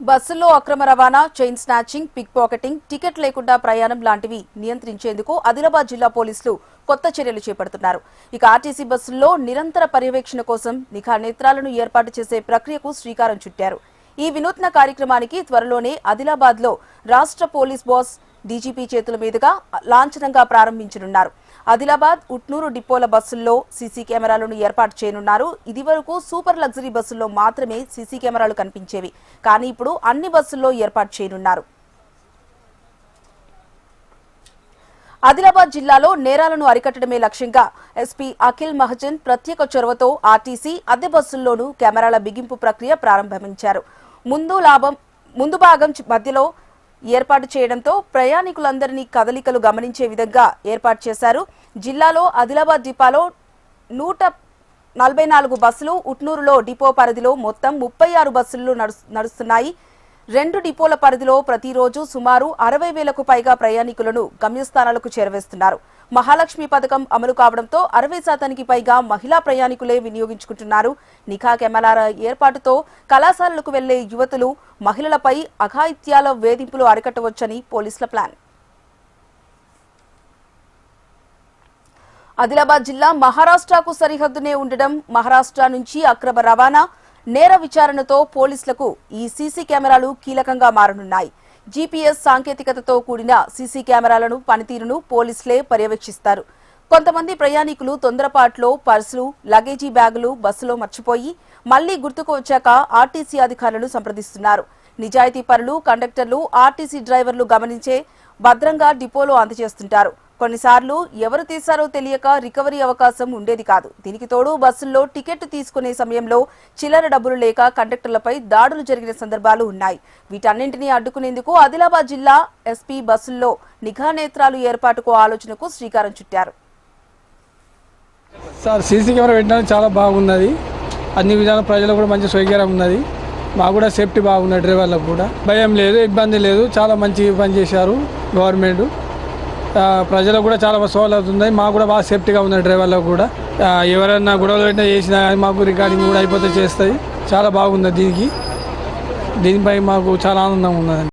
బస్సుల్లో అక్రమ రవాణా, chain snatching, pick pocketing, ticket లేకుండా ప్రయాణం లాంటివి నియంత్రించేందుకు ఆదిలాబాద్ జిల్లా పోలీసులు కొత్త చర్యలు చేపడుతున్నారు. ఇక ఆర్టీసీ బస్సుల్లో నిరంతర పర్యవేక్షణ కోసం నిఘా నేత్రాలను ఏర్పాటు చేసే ప్రక్రియకు శ్రీకారం చుట్టారు. ఈ వినూత్న కార్యక్రమానికి త్వరలోనే ఆదిలాబాద్లో రాష్ట్ర పోలీస్ బాస్ డీజీపీ చేతుల మీదుగా లాంఛనంగా ప్రారంభించనున్నారు. ఆదిలాబాద్, ఉట్నూరు డిపోల బస్సుల్లో సీసీ కెమెరాలను ఏర్పాటు చేయనున్నారు. ఇదివరకు సూపర్ లగ్జరీ బస్సుల్లో మాత్రమే సీసీ కెమెరాలు కనిపించేవి. కానీ ఇప్పుడు అన్ని బస్సుల్లో ఏర్పాటు చేయనున్నారు. ఆదిలాబాద్ జిల్లాలో నేరాలను అరికట్టడమే లక్ష్యంగా ఎస్పీ అఖిల్ మహజన్ ప్రత్యేక చొరవతో ఆర్టీసీ, అద్దె బస్సుల్లోనూ కెమెరాల బిగింపు ప్రక్రియ ప్రారంభించారు. ముందు భాగం మధ్యలో ఏర్పాటు చేయడంతో ప్రయాణికులందరినీ కదలికలు గమనించే విధంగా ఏర్పాటు చేశారు. జిల్లాలో ఆదిలాబాద్ డిపోలో 144 బస్సులు, ఉట్నూరులో డిపో పరిధిలో మొత్తం 36 బస్సులు నడుస్తున్నాయి. 2 డిపోల పరిధిలో ప్రతిరోజు సుమారు 60,000కు పైగా ప్రయాణికులను గమ్యస్థానాలకు చేరవేస్తున్నారు. మహాలక్ష్మి పథకం అమలు కావడంతో 60% పైగా మహిళా ప్రయాణికులే వినియోగించుకుంటున్నారు. నిఘా కెమెరాల ఏర్పాటుతో కళాశాలలకు వెళ్లే యువతులు, మహిళలపై అఘాయిత్యాల వేధింపులు అరికట్టవచ్చని పోలీసుల ప్లాన్. ఆదిలాబాద్ జిల్లా మహారాష్ట్రకు సరిహద్దునే ఉండడం, మహారాష్ట్ర నుంచి అక్రమ రవాణా, నేర విచారణతో పోలీసులకు ఈ సీసీ కెమెరాలు కీలకంగా మారనున్నాయి. జీపీఎస్ సాంకేతికతతో కూడిన సీసీ కెమెరాలను పనితీరును పోలీసులే పర్యవేక్షిస్తారు. కొంతమంది ప్రయాణికులు తొందరపాటులో పర్సులు, లగేజీ బ్యాగులు బస్సులో మర్చిపోయి మళ్లీ గుర్తుకు వచ్చాక ఆర్టీసీ అధికారులను సంప్రదిస్తున్నారు. నిజాయితీ పరులు, కండక్టర్లు, ఆర్టీసీ డ్రైవర్లు గమనించే భద్రంగా డిపోలో అందజేస్తుంటారు. కొన్నిసార్లు ఎవరు తీశారో తెలియక రికవరీ అవకాశం ఉండేది కాదు. దీనికి తోడు బస్సుల్లో టికెట్ తీసుకునే సమయంలో చిల్లర డబ్బులు లేక కండక్టర్లపై దాడులు జరిగిన సందర్భాలు ఉన్నాయి. వీటన్నింటినీ అడ్డుకునేందుకు ఆదిలాబాద్ జిల్లా ఎస్పీ బస్సుల్లో నిఘా నేత్రాలు ఏర్పాటుకు ఆలోచనకు శ్రీకారం చుట్టారు. సార్, సీసీ కెమెరా పెట్టడానికి చాలా బాగున్నది. అన్ని విధాల ప్రజలకు కూడా మంచి సౌకర్యం ఉన్నది. మాకు కూడా సేఫ్టీ బాగున్నది. డ్రైవర్లకు కూడా భయం లేదు, ఇబ్బంది లేదు. చాలా మంచి పని చేశారు గవర్నమెంట్. ప్రజలకు కూడా చాలా సౌలభ్యం అవుతుంది. మాకు కూడా బాగా సేఫ్టీగా ఉంది. డ్రైవర్లకు కూడా ఎవరైనా గొడవలు పెట్టినా చేసినా మాకు రికార్డింగ్ కూడా అయిపోతే చేస్తుంది. చాలా బాగుంది. దీనిపై మాకు చాలా ఆనందంగా ఉన్నది.